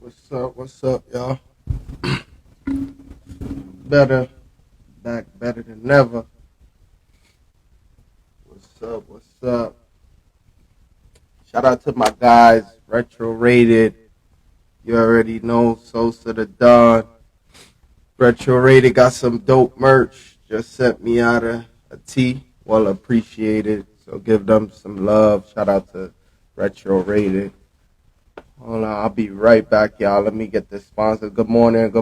What's up, y'all? Better, back better than ever. What's up? Shout out to my guys, Retro Rated. You already know, Sosa the Don. Retro Rated got some dope merch. Just sent me out a tee. Well appreciated. So give them some love. Shout out to Retro Rated. Hold on, I'll be right back, y'all. Let me get this sponsor. Good morning,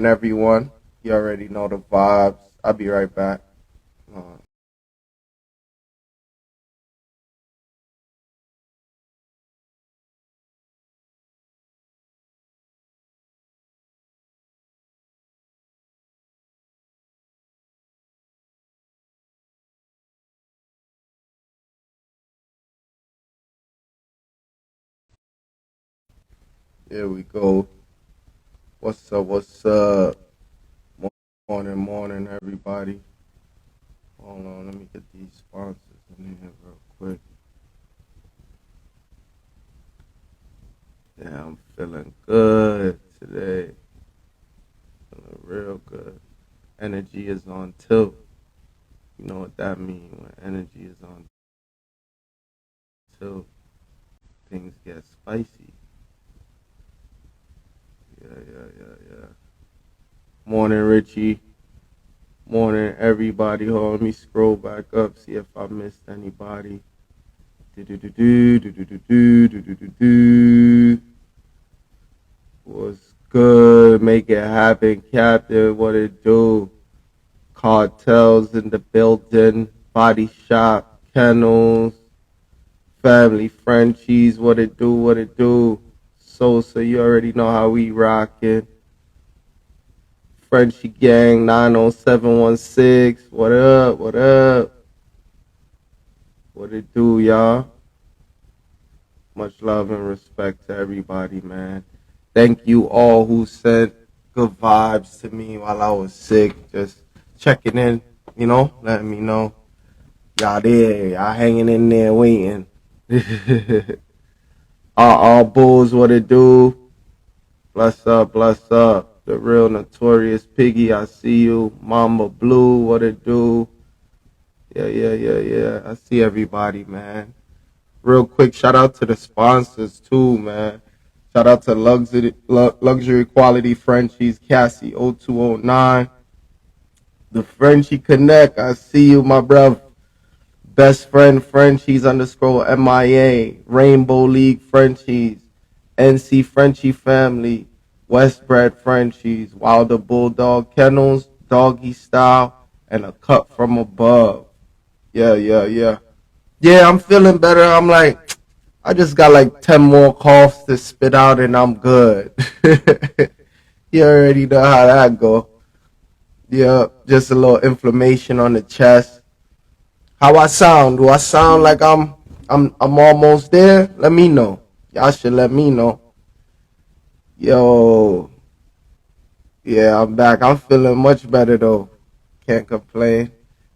everyone. You already know the vibes. I'll be right back. Here we go. What's up? Morning, everybody. Hold on, let me get these sponsors in here real quick. Yeah, I'm feeling good today. Feeling real good. Energy is on tilt. You know what that means when energy is on tilt. Things get spicy. Yeah. Morning, Richie. Morning, everybody. Hold on, let me scroll back up, see if I missed anybody. What's good? Make it happen, Captain. What it do? Cartels in the building. Body shop, kennels, family, Frenchies. What it do? What it do? Sosa, you already know how we rockin'. Frenchie Gang 90716. What up? What up? What it do, y'all? Much love and respect to everybody, man. Thank you all who sent good vibes to me while I was sick. Just checking in, letting me know y'all there, y'all hanging in there waiting. All bulls, what it do? Bless up. The real notorious Piggy, I see you. Mama Blue, what it do? Yeah. I see everybody, man. Real quick, shout out to the sponsors too, man. Shout out to Luxury Quality Frenchies, Cassie 0209. The Frenchie Connect, I see you, my bruv. Best Friend Frenchies underscore MIA. Rainbow League Frenchies. NC Frenchie Family. Westbred Frenchies. Wilder Bulldog Kennels. Doggy Style. And a cut from above. Yeah. Yeah, I'm feeling better. I'm like, I just got like 10 more coughs to spit out and I'm good. You already know how that go. Yeah, just a little inflammation on the chest. How I sound? Do I sound like I'm almost there? Let me know. Y'all should let me know. Yo, yeah, I'm back. I'm feeling much better though. Can't complain.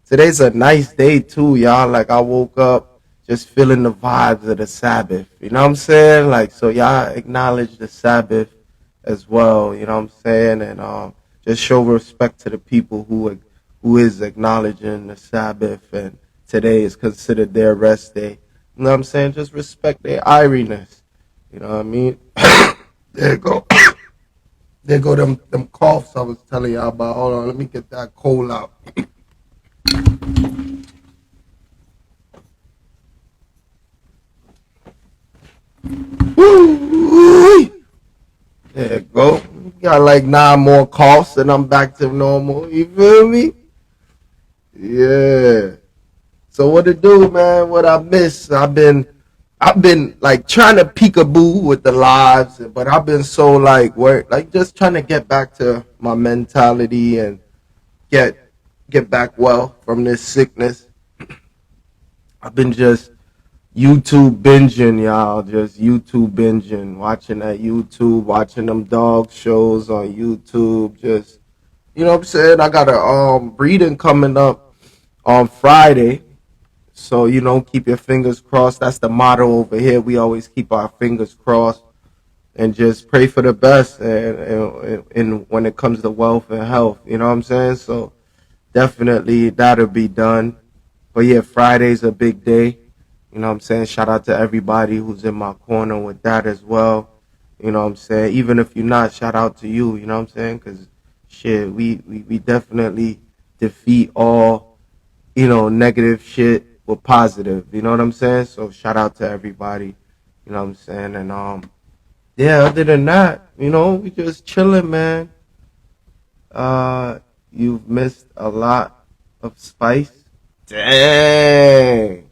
Today's a nice day too, y'all. Like I woke up just feeling the vibes of the Sabbath. You know what I'm saying? Like so y'all acknowledge the Sabbath as well, you know what I'm saying? And just show respect to the people who is acknowledging the Sabbath and today is considered their rest day. You know what I'm saying? Just respect their iriness. You know what I mean? There you go. There go them coughs I was telling y'all about. Hold on, let me get that cold out. Woo! There you go. Got like 9 more coughs and I'm back to normal. You feel me? Yeah. So what to do, man? What I miss? I've been like trying to peekaboo with the lives, but I've been so like work, like just trying to get back to my mentality and get get back well from this sickness. I've been just YouTube binging, y'all. Just YouTube binging, watching that YouTube, watching them dog shows on YouTube. Just you know what I'm saying. I got a breeding coming up on Friday, so keep your fingers crossed. That's the motto over here. We always keep our fingers crossed. and just pray for the best and when it comes to wealth and health. You know what I'm saying? So definitely that'll be done. But yeah, Friday's a big day. You know what I'm saying? Shout out to everybody who's in my corner with that as well. You know what I'm saying? Even if you're not, shout out to you. You know what I'm saying? Because shit, we definitely defeat all, negative shit with positive. You know what I'm saying? So shout out to everybody. You know what I'm saying? And yeah, other than that, we just chilling, man. You've missed a lot of spice. Dang.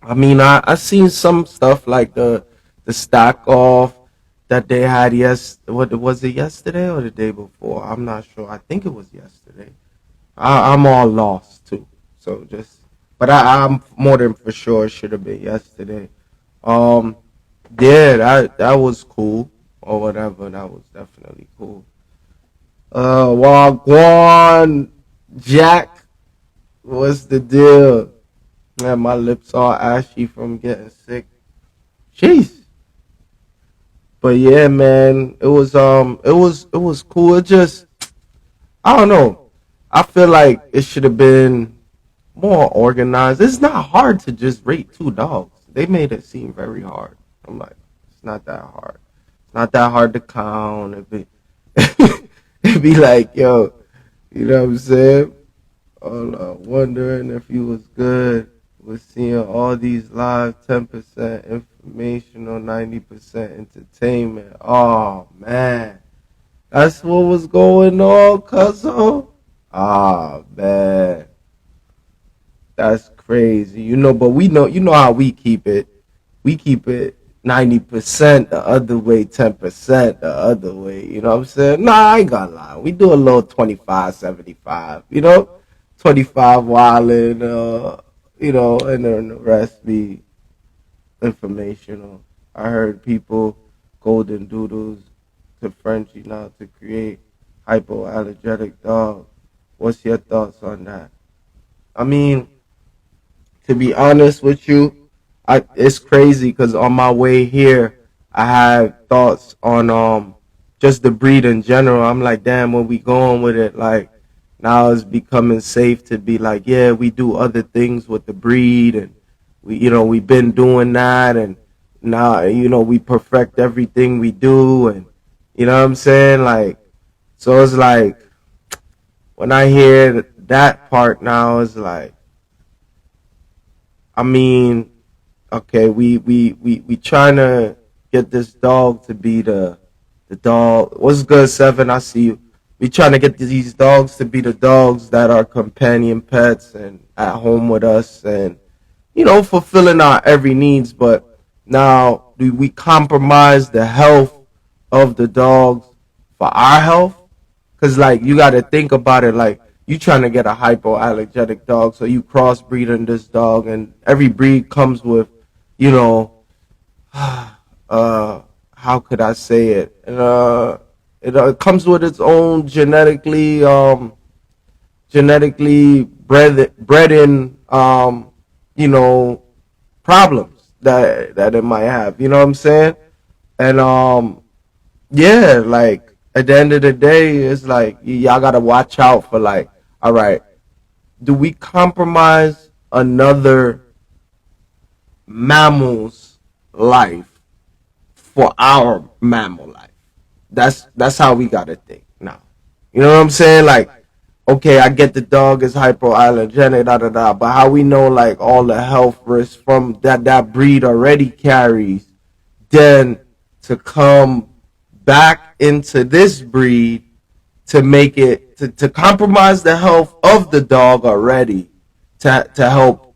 I mean, I seen some stuff like the stock off that they had. Yes, what was it, yesterday or the day before? I'm not sure. I think it was yesterday. I'm all lost too. So but I'm more than for sure it should have been yesterday. Um, yeah, that was cool or whatever. That was definitely cool. Wagwan Jack, what's the deal? Man, my lips all ashy from getting sick. Jeez. But yeah, man, it was cool. It just, I don't know. I feel like it should have been more organized. It's not hard to just rate two dogs. They made it seem very hard. I'm like, it's not that hard. It's not that hard to count. It'd be like, yo, you know what I'm saying? Wondering if you was good with seeing all these live 10% informational, 90% entertainment. Oh man, that's what was going on, cuzzo. Ah man, that's crazy. But we know, how we keep it. We keep it 90% the other way, 10% the other way. You know what I'm saying? Nah, I ain't gonna lie. We do a little 25, 75. 25 wildin', and then the rest be informational. I heard people golden doodles to Frenchie now to create hypoallergenic dog. What's your thoughts on that? I mean, to be honest with you, it's crazy because on my way here, I had thoughts on just the breed in general. I'm like, damn, where we going with it? Like, now it's becoming safe to be like, yeah, we do other things with the breed, and we've been doing that, and now we perfect everything we do, and you know what I'm saying, like, so it's like when I hear that part now, it's like, I mean, okay, we trying to get this dog to be the dog. What's good, Seven? I see you. We trying to get these dogs to be the dogs that are companion pets and at home with us, and fulfilling our every needs. But now, do we compromise the health of the dogs for our health? Because, like, you got to think about it. Like, you trying to get a hypoallergenic dog, so you crossbreeding this dog, and every breed comes with, you know, how could I say it? It comes with its own genetically bred in, you know, problems that it might have. You know what I'm saying? And yeah, like at the end of the day, it's like y'all gotta watch out for, like, all right, do we compromise another mammal's life for our mammal life? That's how we gotta think now. You know what I'm saying? Like, okay, I get the dog is hypoallergenic, da da da, but how we know, like, all the health risks from that breed already carries, then to come back into this breed to make it to compromise the health of the dog already to help,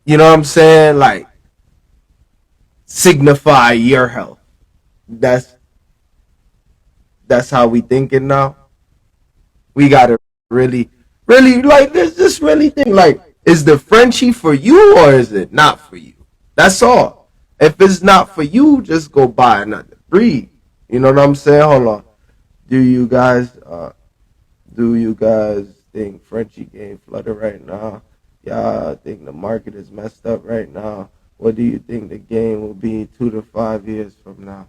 you know what I'm saying, like, signify your health. That's that's how we thinking now. We gotta really, really, like, this just really think, like, is the Frenchie for you or is it not for you? That's all. If it's not for you, just go buy another breed. You know what I'm saying? Hold on. Do you guys think Frenchie game flooded right now? Yeah, I think the market is messed up right now. What do you think the game will be 2 to 5 years from now?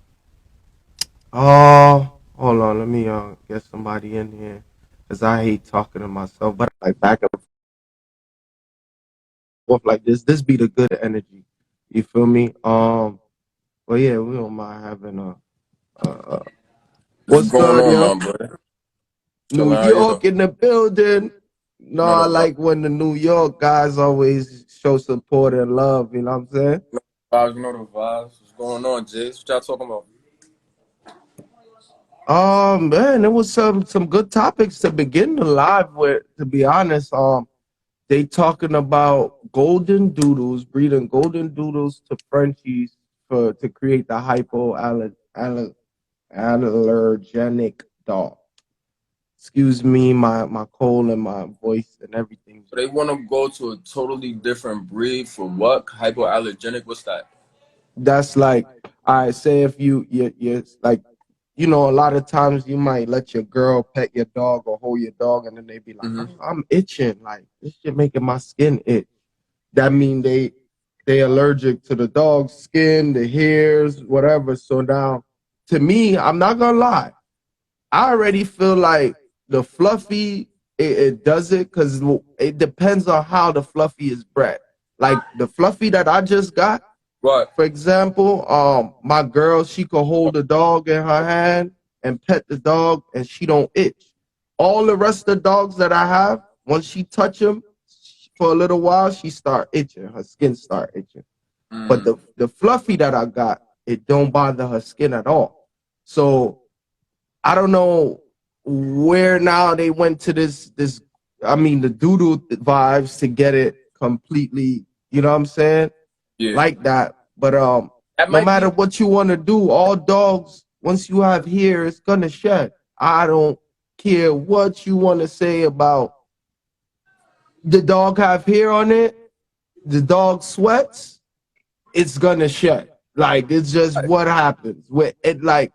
Oh, hold on. Let me get somebody in here, cause I hate talking to myself. But I like back and forth like this. This be the good energy. You feel me? Well, yeah, we don't mind having a What's what's going good, on, yo? my brother? New Chilling, how you York doing? in the building. No, No, I no, like when the New York guys always show support and love. You know what I'm saying? no vibes, no the vibes. What's going on, Jace? What y'all talking about? Man, it was some good topics to begin the live with. To be honest, they talking about golden doodles, breeding golden doodles to Frenchies for to create the hypoallergenic dog. Excuse me, my cold and my voice and everything's So they want to go to a totally different breed for what? Hypoallergenic? What's that? that's like I say if you like a lot of times you might let your girl pet your dog or hold your dog and then they be like, Mm-hmm. oh, I'm itching, like this shit making my skin itch. That mean they allergic to the dog's skin, the hairs, whatever. So now to me, I'm not gonna lie, I already feel like the fluffy it does it because it depends on how the fluffy is bred. Like the fluffy that I just got, What? for example, my girl, she could hold the dog in her hand and pet the dog, and she don't itch. All the rest of the dogs that I have, once she touch them for a little while, she start itching. Her skin start itching. But Mm, the fluffy that I got, it don't bother her skin at all. So I don't know where now they went to this. I mean, the doodle vibes to get it completely. You know what I'm saying? yeah. Like that. But That no might matter be. what you want to do, all dogs once you have hair, it's gonna shed. I don't care what you want to say about the dog have hair on it. The dog sweats. It's gonna shed. Like it's just what happens with it. Like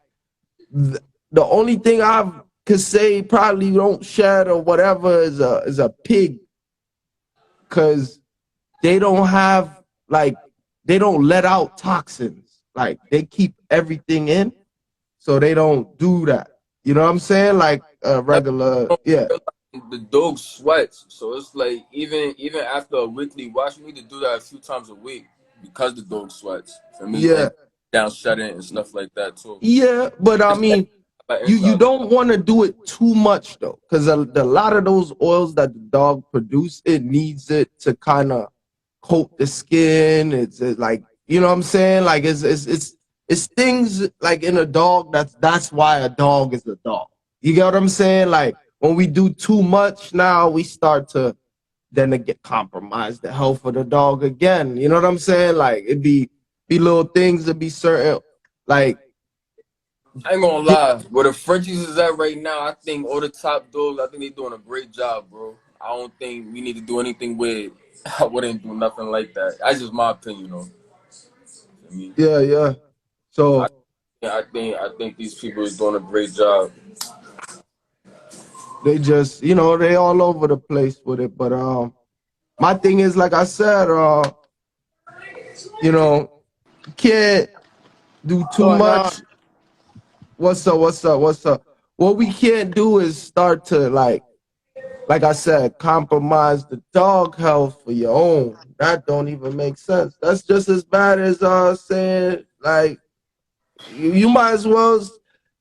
the only thing I could say probably don't shed or whatever is a pig because they don't have like they don't let out toxins. Like they keep everything in, so they don't do that. You know what I'm saying? Like a That's regular, what yeah, I realized. The dog sweats, so it's like even after a weekly wash, you need to do that a few times a week because the dog sweats. For me, and yeah, down shedding and stuff like that too. yeah. But I It's like mean, you inside. don't want to do it too much though, because a lot of those oils that the dog produce, it needs it to kind of coat the skin. It's like you know what I'm saying. Like it's things like in a dog. That's why a dog is a dog. You get what I'm saying? Like when we do too much now, we start to then it get compromised the health of the dog again. You know what I'm saying? Like it be little things that be certain like I ain't gonna lie. Where the Frenchies is at right now, I think all the top dogs, I think they doing a great job, bro. I don't think we need to do anything with. I wouldn't do nothing like that. That's just my opinion, though. I mean, yeah, yeah. I, So I think these people is doing a great job. they just they all over the place with it. But my thing is like I said, you know, you can't do too Going on. much. What's up? What's up? What's up? What we can't do is start to like I said, compromise the dog health for your own. That don't even make sense. That's just as bad as saying like you might as well.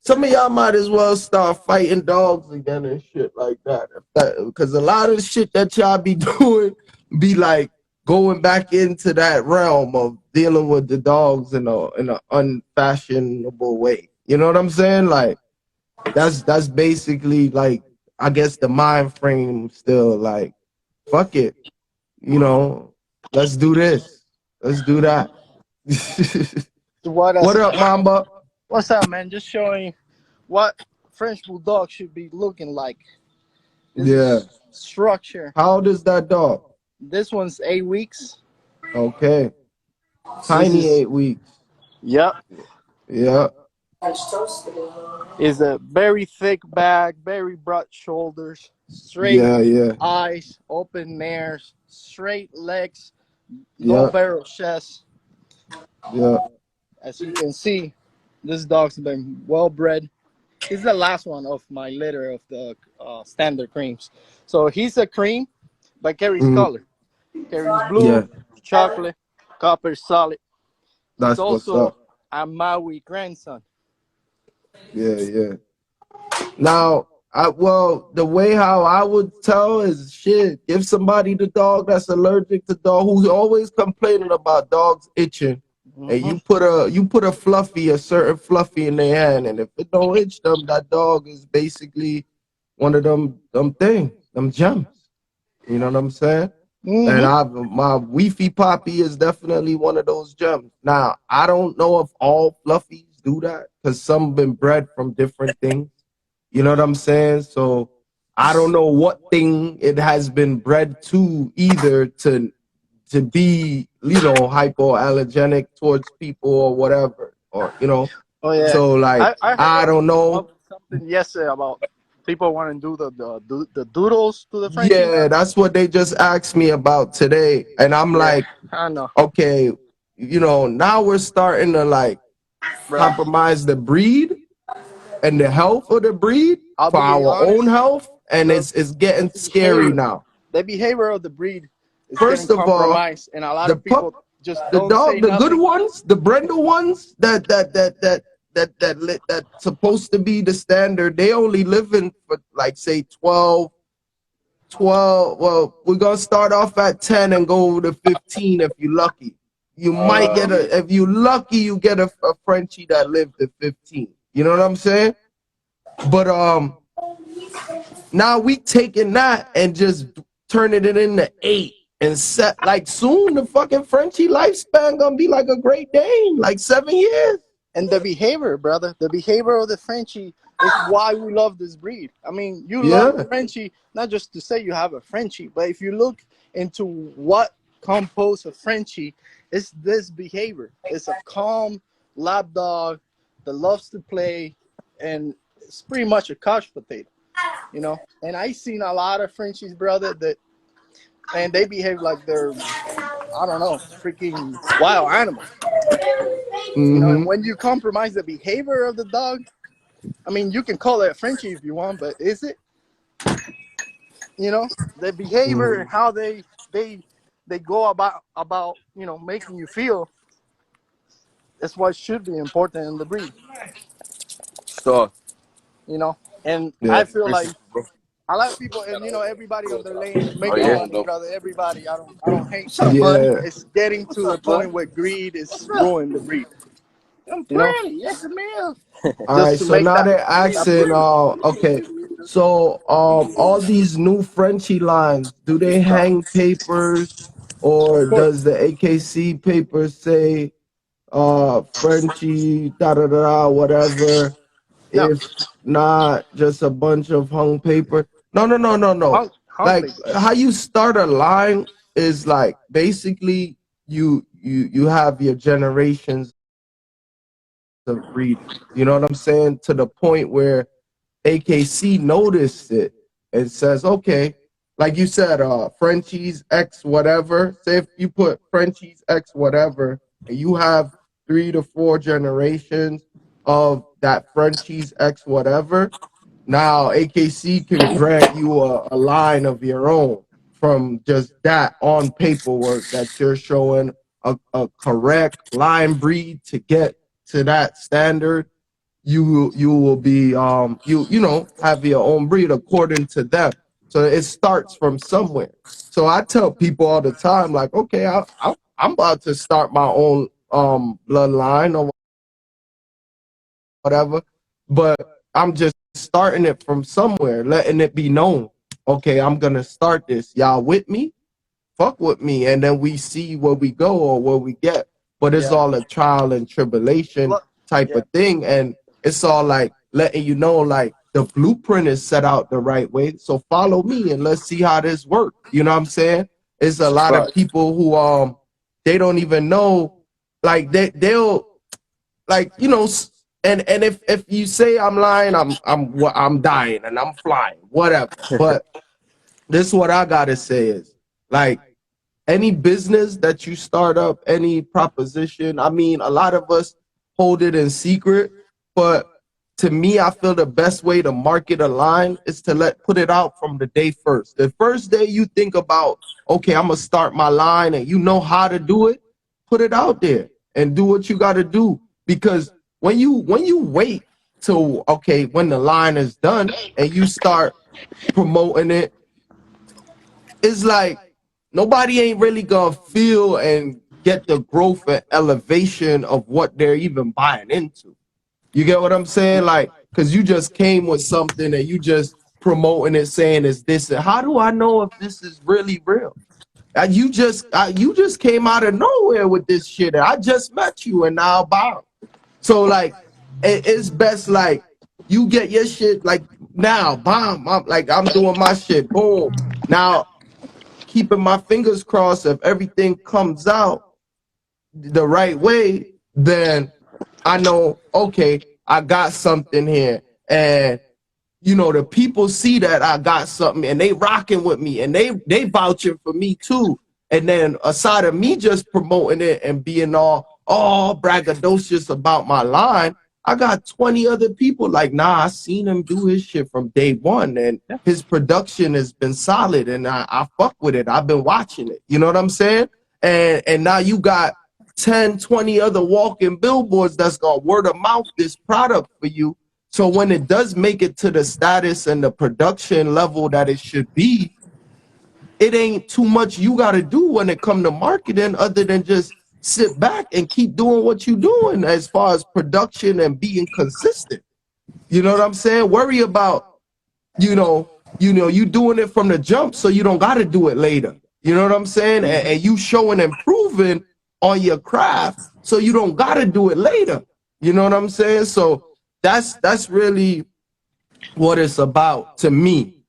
Some of y'all might as well start fighting dogs again and shit like that. Because a lot of the shit that y'all be doing be like going back into that realm of dealing with the dogs in a unfashionable way. You know what I'm saying? Like that's basically like I guess the mind frame still like fuck it, you know, let's do this, let's do that. What What else? up, Mamba? What's up, man? Just showing what French bulldog should be looking like. This Yeah. is structure. How old is that dog? This one's 8 weeks. Okay. This Tiny is 8 weeks. yep. Yeah. Is a very thick back, very broad shoulders, straight Yeah. Yeah. eyes, open nares, straight legs, no Yeah. barrel chest. Yeah. As you can see. This dog's been well bred. He's the last one of my litter of the standard creams. So he's a cream, but carries Mm, color. Carries yeah, blue, chocolate, copper solid. He's that's what's up. also a Maui grandson. Yeah, yeah. Now, the way how I would tell is shit. Give somebody the dog that's allergic to dog, who's always complaining about dogs itching, and Hmm. you put a certain fluffy in their hand, and if it don't itch them, that dog is basically one of them gems. You know what I'm saying? And Hmm. my Weefy Poppy is definitely one of those gems. Now, I don't know if all fluffies do that because some been bred from different things. You know what I'm saying? So I don't know what thing it has been bred to either to be, hypoallergenic towards people or whatever. Or, Oh yeah, so like I heard I don't of know. something yesterday about people want to do the doodles to the Frenchie. Yeah, that's what they just asked me about today. And I'm Yeah, like, I know, okay, now we're starting to like bro. compromise the breed and the health of the breed I'll for be our own honest. health, and The it's getting scary behavior, now. the behavior of the breed is getting First of all, compromised, and a lot the of people pup, just the don't say dog, the good nothing. ones, the Brendel ones that's supposed to be the standard, they only living for like say 12. Well, we're gonna start off at 10 and go over to 15 if you're lucky. You might get if you're lucky, you get a Frenchie that lived to 15. You know what I'm saying? But now we taking that and just turning it into 8 and set like soon the fucking Frenchie lifespan gonna be like a Great Dane, like 7 years. And the behavior, brother, the behavior of the Frenchie is why we love this breed. I mean, you love Yeah. Frenchie not just to say you have a Frenchie, but if you look into what composes a Frenchie, it's this behavior. It's a calm lap dog that loves to play, and it's pretty much a couch potato, you know. And I seen a lot of Frenchies, brother, that and they behave like they're, I don't know, freaking wild animals, you know. And Mm-hmm. when you compromise the behavior of the dog, I mean, you can call it a Frenchie if you want, but is it? You know, the behavior Mm-hmm. and how they they go about making you feel is what should be important in the breed. So, You know, and I Yeah. feel appreciate like you, bro. a lot of people, and everybody on their lane is Oh making yeah. money, brother. Everybody, I don't hate, What's up, bud? Yeah. it's getting What's to the up, bud? point where greed is What's up? ruining the breed. I'm You know, pretty. Yes, ma'am. All just right. to So make now that they're that asking, profit. okay. So all these new Frenchie lines, do they hang papers Of or course. does the AKC paper say Frenchie da da da whatever? Now, If not, just a bunch of hung paper. No, no, no, no, no. home Like paper. how you start a line is like basically you have your generations of breeding. You know what I'm saying? To the point where AKC noticed it and says, okay, like you said, Frenchies X whatever. Say if you put Frenchies X whatever, and you have 3 to 4 generations of that Frenchies X whatever. Now AKC can grant you a line of your own from just that on paperwork that you're showing a correct line breed to get to that standard. You will be have your own breed according to them. So it starts from somewhere. So I tell people all the time, like, okay, I'm about to start my own bloodline or whatever, but I'm just starting it from somewhere, letting it be known. Okay, I'm gonna start this. Y'all with me? Fuck with me, and then we see where we go or where we get. But it's Yeah. all a trial and tribulation Look. type Yeah. of thing, and it's all like letting you know, like the blueprint is set out the right way. So follow me and let's see how this works. You know what I'm saying? It's a lot of Fuck. people who they don't even know, like they'll like and if you say I'm lying, I'm dying and I'm flying, whatever. But this is what I gotta say is like any business that you start up, any proposition. I mean, a lot of us hold it in secret. But to me, I feel the best way to market a line is to put it out from the day first. The first day you think about, okay, I'm gonna start my line, and you know how to do it, put it out there and do what you got to do. Because when you wait till, okay, when the line is done and you start promoting it, it's like nobody ain't really gonna feel and get the growth and elevation of what they're even buying into. You get what I'm saying? Like, because you just came with something and you just promoting it, saying it's this. And how do I know if this is really real? You just came out of nowhere with this shit. I just met you and now bow. So like, it's best like you get your shit like now, bomb. I'm doing my shit, boom. Now, keeping my fingers crossed, if everything comes out the right way, then I know, okay, I got something here. And the people see that I got something and they rocking with me and they vouching for me too. And then aside of me just promoting it and being all braggadocious about my line, I got 20 other people like, nah, I seen him do his shit from day one and his production has been solid and I fuck with it. I've been watching it. You know what I'm saying? And now you got 10, 20 other walking billboards that's gonna word of mouth this product for you. So when it does make it to the status and the production level that it should be, it ain't too much you got to do when it come to marketing other than just sit back and keep doing what you're doing as far as production and being consistent. You know what I'm saying? Worry about, you doing it from the jump so you don't got to do it later. You know what I'm saying? And you showing and proving on your craft so you don't got to do it later. You know what I'm saying? So that's really what it's about to me,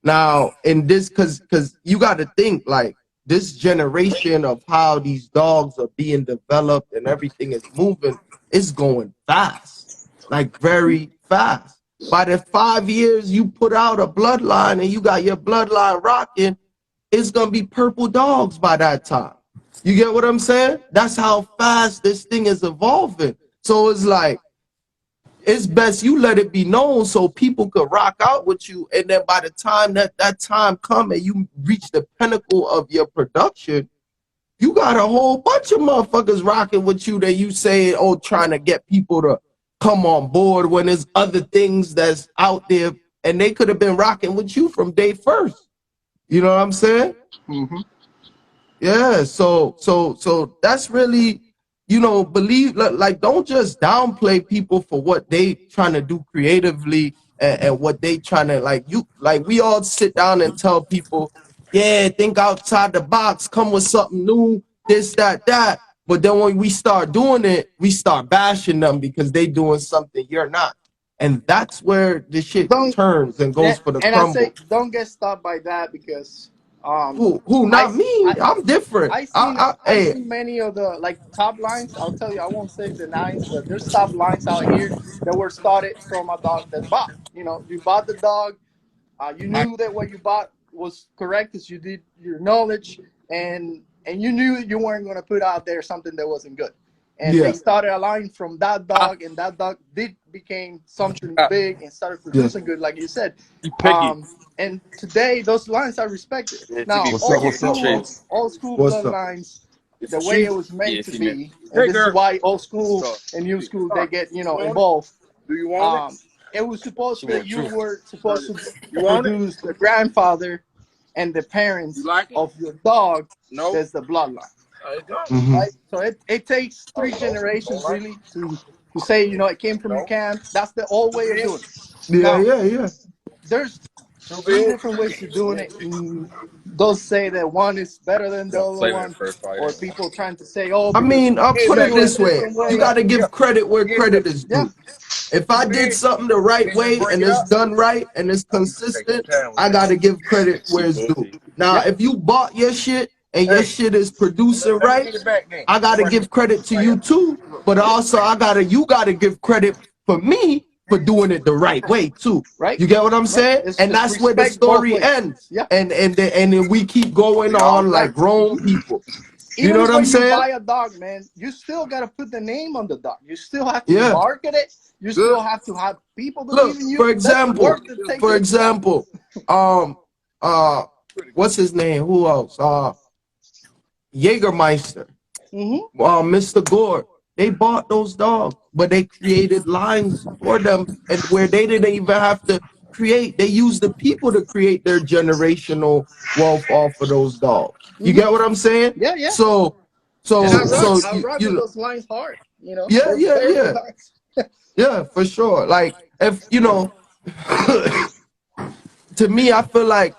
Now, in this, because you got to think like this generation of how these dogs are being developed and everything is moving is going fast, like very fast. By the 5 years you put out a bloodline and you got your bloodline rocking, it's gonna be purple dogs by that time. You get what I'm saying? That's how fast this thing is evolving. So it's like, it's best you let it be known so people could rock out with you. And then by the time that time come and you reach the pinnacle of your production, you got a whole bunch of motherfuckers rocking with you that you say, oh, trying to get people to come on board when there's other things that's out there and they could have been rocking with you from day first. You know what I'm saying? Mm-hmm. Yeah, so that's really, believe, like don't just downplay people for what they trying to do creatively and what they trying to like we all sit down and tell people, yeah, think outside the box, come with something new, this, that. But then when we start doing it, we start bashing them because they doing something you're not. And that's where the shit Don't turns and goes for the and I say crumble. don't get stopped by that because Who? I Not me. I'm different. I Hey, seen many of the like top lines. I'll tell you, I won't say the names, but there's top lines out here that were started from a dog that bought. You bought the dog. You knew that what you bought was correct because you did your knowledge, and you knew you weren't going to put out there something that wasn't good. And they yeah, started a line from that dog, and that dog did became something big and started yeah. producing good, like you said. You picky. And today those lines are respected. Yeah, to Now, be What's up? picky old with the What's up, school, bro? traits. old school What's up? bloodlines, It's the a way she? it was meant Yeah, to female. be, and Hey, this is girl. why old school So, and new hey, school they Star, get you want it? involved. Do you want it? It was She supposed want that the you truth. were supposed to You want it? produce the grandfather and the You parents like it? of your dog. No. That's the bloodline, I don't. Mm-hmm. right? So it takes Oh, three no. Don't generations like really to say it came from your it? camp. That's the old way of No. doing it. Yeah, Now yeah, yeah. there's Too three big? different ways of doing it. Those say that one is better than the Don't other play with it one, first fight. or people trying to say, oh, I because mean, I'll Get put you back it do it there. a this way. different You way. got to give credit where Get there. credit is Yeah, due. If Too I did big? something the right Then just way break and it it's up. done right and it's Oh, you can take your consistent, time with I got that. to give credit She where it's due. pussy. Now, yeah, if you bought your shit and your Hey, shit is producing let me right, get it back then. I got to Right here. give credit to Right here. you too. But also, you got to give credit for me for doing it the right way too. right, You get what I'm right. saying? And It's that's where the respect both story ways. ends. Yeah, And then we keep going We all on yeah. like grown people. You know even what I'm when you saying? buy a dog, man, you still gotta put the name on the dog. You still have to Yeah. market it. You still Good. have to have people believe Look, in you. That's work that takes for its time. example, um, uh, what's his name? Who else? Jägermeister. Hmm. Mr. Gore, they bought those dogs, but they created lines for them, and where they didn't even have to create, they used the people to create their generational wealth off of those dogs. You Hmm. get what I'm saying? Yeah, yeah. So, And so, so I rock you with know, those lines hard. You know, yeah, they're yeah, very good yeah, lines. yeah, for sure. Like if you know, to me, I feel like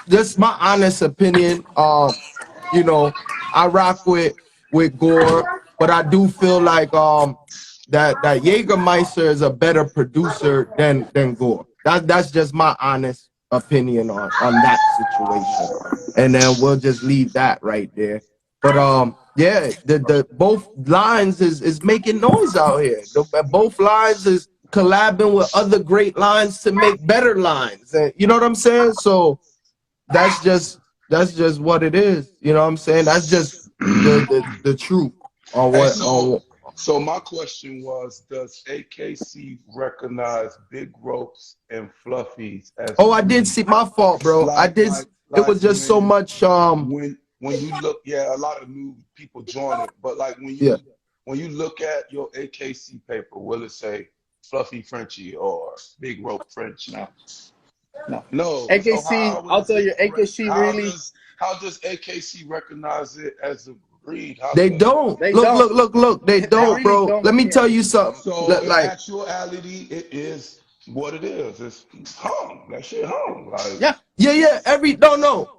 just my honest opinion. You know, I rock with Gore, but I do feel like that Jägermeister is a better producer than Gore. That's just my honest opinion on that situation. And then we'll just leave that right there. But yeah, the both lines is making noise out here. Both lines is collabing with other great lines to make better lines. And you know what I'm saying? So that's just what it is. You know what I'm saying? That's just the truth on Hey, what on. so my question was, does AKC recognize big ropes and fluffies as Oh, I did breed? see my fault, bro. I Like, did. like, It like was just so much. when you look, yeah, a lot of new people join it, but like Yeah. when you look at your AKC paper, will it say fluffy Frenchie or big rope Frenchie? No, no. No. So AKC, how I'll is tell it? you, AKC really, How does AKC recognize it as a breed? How They does don't they look, don't. look, look, look. They They don't, really bro. don't Let me care. tell you something. so in Like, actuality it is what it is. It's hung. That shit hung. Like Yeah. yeah, yeah. Every no, no.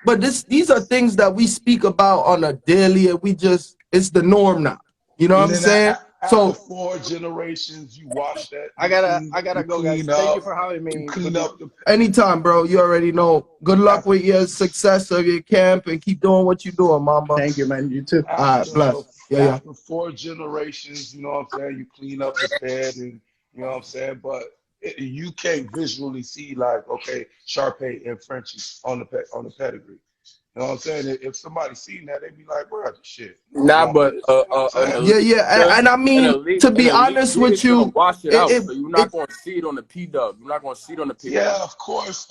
But these are things that we speak about on a daily, and we just it's the norm now. You know what and I'm then saying? after So 4 generations you wash that, I gotta you go, guys. clean Thank you up, for having you me. clean Good luck. up the anytime, bro. You already know. Good luck after with your success of your camp, and keep doing what you're doing, mama. Thank you, man. You too. All right, after bless. Yeah, yeah. after 4 generations, you know what I'm saying? You clean up the bed, and you know what I'm saying. But you can't visually see like, okay, Sharpay and Frenchie on the pedigree. You know what I'm saying? If somebody seen that, they'd be like, "Bro, shit, I Nah, want but this." You know what I'm an saying? Yeah, elite yeah, breeder, and I mean to an be elite honest breeder with is gonna you, wash it it out, it, so you're not it gonna see it on the P dub. You're not gonna see it on the Yeah, pedigree. of course,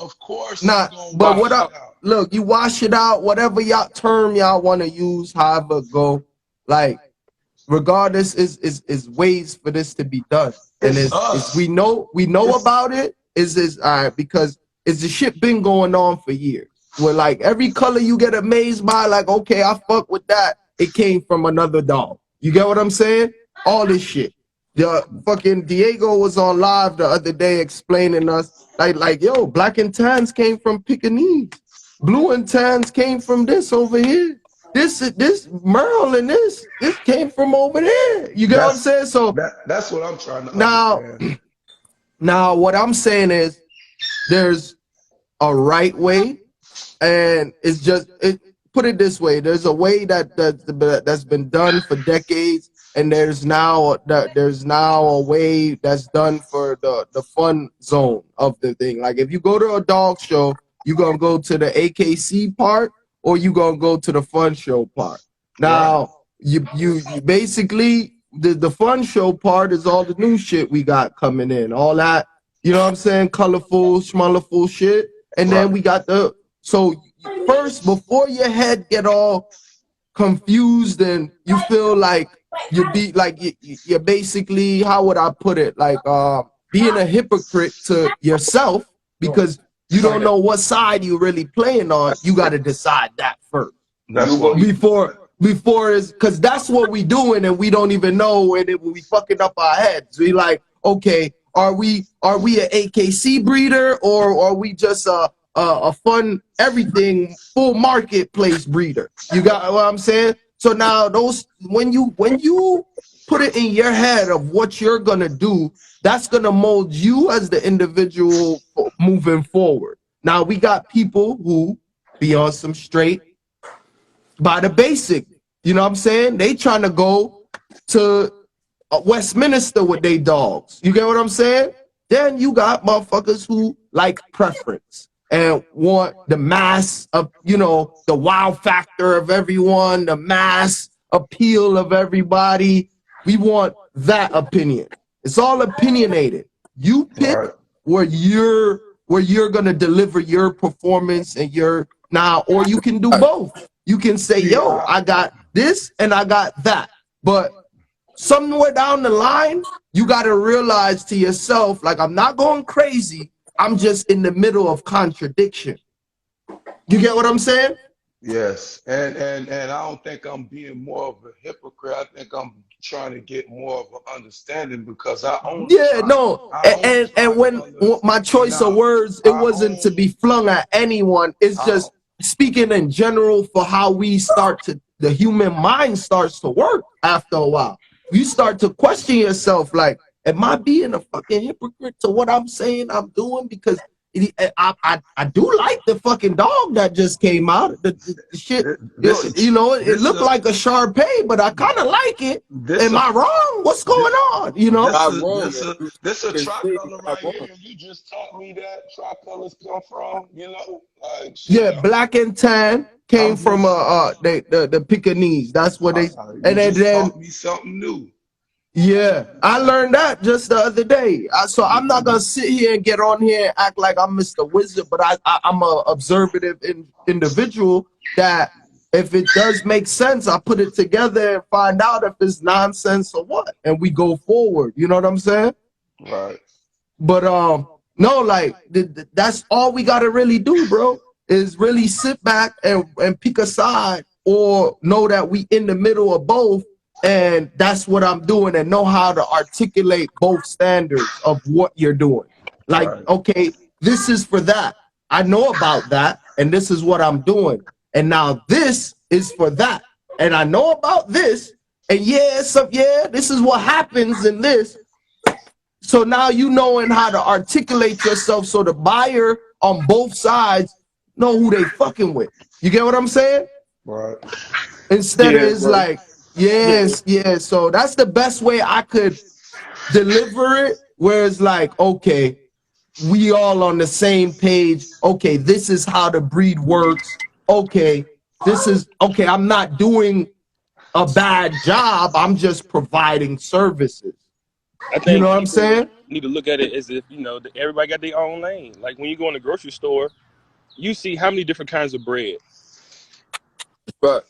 you not. gonna But Wash what wash it I it out. out. look, you wash it out, whatever y'all term y'all want to use, however it go. Like regardless, is ways for this to be done, and It's is us. we know It's about it. Is all right because it's the shit been going on for years. Where like every color you get amazed by, like okay, I fuck with that. It came from another dog. You get what I'm saying? All this shit. The fucking Diego was on live the other day explaining us like yo, black and tans came from Pekingese, blue and tans came from this over here. This Merle and this came from over there. You get what I'm that's saying? So that's what I'm trying to now understand. now what I'm saying is there's a right way, and it's just put it this way: there's a way that's been done for decades, and there's now a way that's done for the fun zone of the thing. Like if you go to a dog show, you're gonna go to the AKC part, or you gonna go to the fun show part. Right. Now you basically the fun show part is all the new shit we got coming in, all that, you know what I'm saying, colorful, schmollerful shit. And Right. then we got the so first, before your head get all confused and you feel like you're basically, how would I put it, like being a hypocrite to yourself because you don't know what side you're really playing on. You got to decide that first That's what before is because that's what we doing and we don't even know, and it, we fucking up our heads. We like, okay, are we an AKC breeder, or are we just a fun everything full marketplace breeder? You got what I'm saying? So now those when you put it in your head of what you're gonna do, that's gonna mold you as the individual moving forward. Now we got people who be on some straight by the basic. You know what I'm saying? They trying to go to Westminster with their dogs. You get what I'm saying? Then you got motherfuckers who like preference. and want the mass of, the wow factor of everyone, the mass appeal of everybody. We want that opinion. It's all opinionated. You pick Right. where you're gonna deliver your performance and your now, or you can do both. You can say, See, yo, I got this and I got that. But somewhere down the line, you gotta realize to yourself, like, I'm not going crazy. I'm just in the middle of contradiction. You get what I'm saying? yes, and I don't think I'm being more of a hypocrite. I think I'm trying to get more of an understanding because Yeah, no. I own And when tricolors. my choice of Now words, it I wasn't to be own flung at anyone. It's I just speaking in general for how the human mind starts to work after a while. You start to question yourself, like, am I being a fucking hypocrite to what I'm saying I'm doing? Because I do like the fucking dog that just came out. The shit, this is it this looked is like a Shar Pei, but I kind of like it. this Am a I wrong? What's going this on? You know? this Not is wrong, this man. a You this a can say you're tricolor not right wrong. here, and you just taught me that tricolors come from, like shit. Yeah, black and tan came I'm from just the Pekingese. That's what they, you and just then taught me something new. yeah, I learned that just the other day. So I'm not gonna sit here and get on here and act like I'm Mr. Wizard, but I'm a observative individual that if it does make sense, I put it together and find out if it's nonsense or what, and we go forward. You know what I'm saying? Right. But no, like that's all we gotta really do, bro, is really sit back and pick a side or know that we in the middle of both, and that's what I'm doing, and know how to articulate both standards of what you're doing. Like, Right. okay, this is for that. I know about that, and this is what I'm doing. And now this is for that. And I know about this, and this is what happens in this. So now you knowing how to articulate yourself so the buyer on both sides know who they fucking with. You get what I'm saying? Right. Instead of Yeah, it's bro. like, Yeah. yes, yes. So that's the best way I could deliver it, where it's like, okay, we all on the same page. Okay, this is how the breed works. Okay, okay, I'm not doing a bad job. I'm just providing services. I You know think what I'm people saying? need to look at it as if everybody got their own lane. Like when you go in the grocery store, you see how many different kinds of bread. But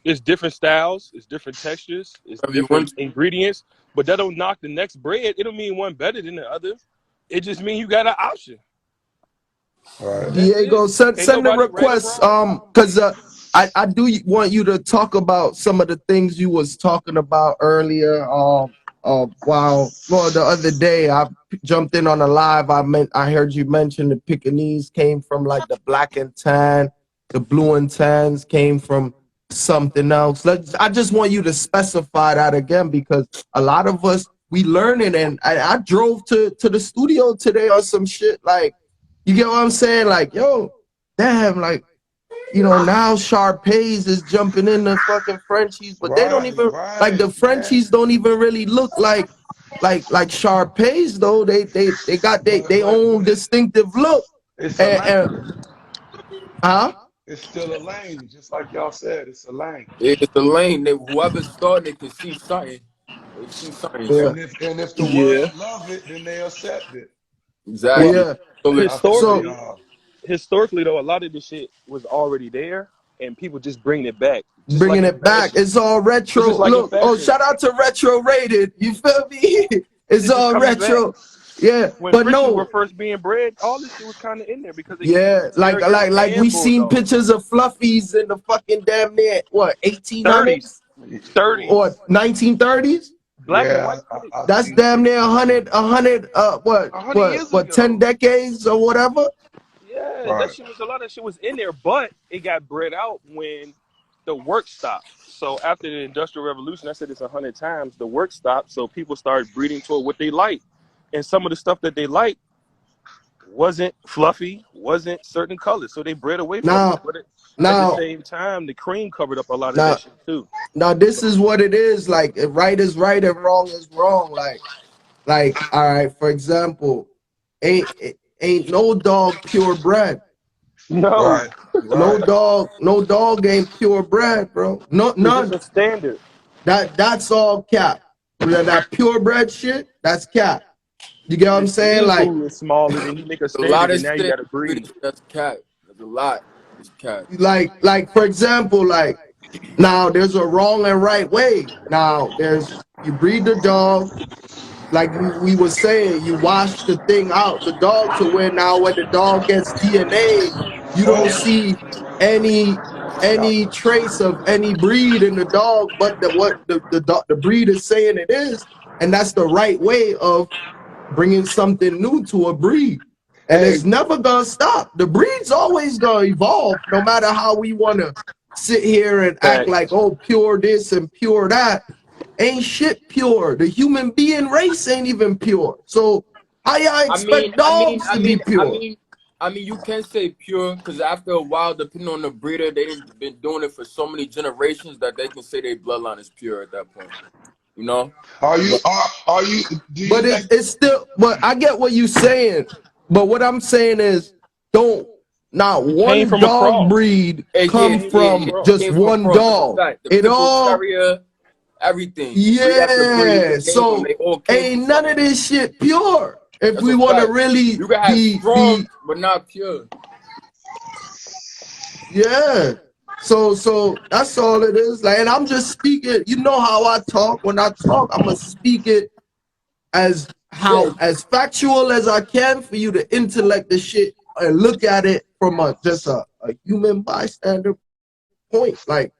It's different styles, it's different textures, it's have you different went ingredients. But that don't knock the next bread. It don't mean one better than the other. It just means you got an option. Right. That's it. Diego, send Ain't send the nobody right or request. wrong. Because I do want you to talk about some of the things you was talking about earlier. Well, the other day I jumped in on a live. I heard you mention the Pekingese came from like the black and tan, the blue and tans came from something else. I just want you to specify that again, because a lot of us we learning, and I drove to the studio today on some shit like. You get what I'm saying? Like, yo, damn, like, now Sharpays is jumping in the fucking Frenchies, but they don't Right. even like Right, the man. Frenchies don't even really look like Sharpays though. They got they own But distinctive look. it's a And lane. huh? It's still a lane, just like y'all said. It's a lane. it's the lane. Whoever's starting it can see something. They see something. Yeah, And if the Yeah. world love it, then they accept it. Well, Exactly. yeah. So I feel So historically, y'all. historically though, a lot of this shit was already there, and people just bringing it back, just like bringing in it back, fashion. it's all It's just retro. like in Look, oh, fashion. shout out to Retro Rated. You feel me? It's It's just all coming back. retro. Yeah, When but Frenchies were no, first being bred, all this shit was kind of in there because they used yeah, like terriers we and seen bulldogs. pictures of fluffies in the fucking damn near what 30s, 1800s or 30s, 1930s. black and Yeah, white shit. I That's seen damn near 100 100 years 10 ago. decades or whatever. Yeah, that right. shit was a lot of shit was in there, but it got bred out when the work stopped. So after the Industrial Revolution, I said this 100 times, the work stopped, so people started breeding toward what they like. And some of the stuff that they liked wasn't fluffy, wasn't certain colors, so they bred away from it. Now But at the now same time, the cream covered up a lot of that now shit too. now this is what it is. Like right is right and wrong is wrong. Like all right, for example, ain't no dog purebred. No, Right, No right. dog ain't purebred, bro. No, it's just none. a standard. That's all cap. That purebred shit, that's cap. You get what I'm The saying? gene Like, pool is smaller, then you make a A lot standard, of and now you shit got to breed. that's cat. There's a lot. It's cat. for example, like now there's a wrong and right way. Now there's you breed the dog, like we were saying, you wash the thing out, the dog, to where now when the dog gets DNA, you don't see any trace of any breed in the dog, but what the breed is saying it is, and that's the right way of bringing something new to a breed. And Hey, it's never gonna stop. The breed's always gonna evolve, no matter how we wanna sit here and act like, Facts. oh, pure this and pure that. Ain't shit pure. The human being race ain't even pure. So how y'all I mean, expect I mean, dogs I to be mean, I pure? mean, I mean, you can say pure because after a while, depending on the breeder, they've been doing it for so many generations that they can say their bloodline is pure at that point. You know, are you but are you do you But think it's still, but I get what you're saying. But what I'm saying is, don't not It came one from a dog cross. breed yeah, come Came from a yeah, from it cross. just came from a one cross. That's a dog. fact. The It pit bull all, terrier, everything. The breed after breed, the yeah. name them, they So all came from ain't none of something. this shit pure. If That's we a want to fact. really You can have be strong, but not pure. yeah. So that's all it is. Like, and I'm just speaking. You know how I talk. When I talk, I'm gonna speak it Yeah, as factual as I can for you to intellect the shit and look at it from a human bystander point. Like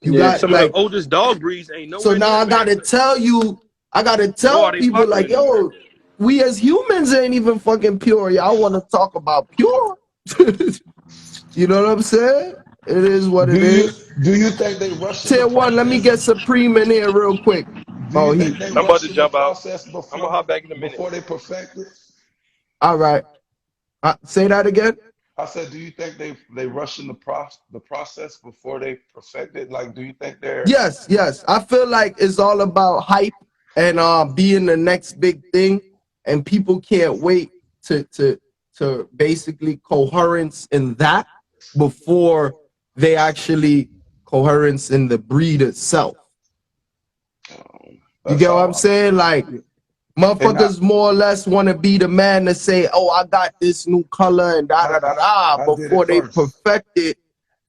you Yeah, got some of the like oldest dog breeds ain't so nowhere now near immaculate. I gotta Nor tell are they people popular like, no more. yo, we as humans ain't even fucking pure. Y'all wanna talk about pure. You know what I'm saying? It is what do it you is. do you think they rushing the Tier one, let me process? get Supreme in here real quick. Do Oh, you he think they I'm about to rushing the jump out. process I'm gonna hop back in a minute. before they perfect it? all right. Say that again. I said, do you think they rushing the process before they perfect it? Like, do you think they're Yes. I feel like it's all about hype and being the next big thing, and people can't wait to basically coherence in that before they actually coherence in the breed itself. You that's get what I'm how saying? Like and motherfuckers more or less want to be the man to say, "Oh, I got this new color and da I, da da da," I did it before they first. perfect it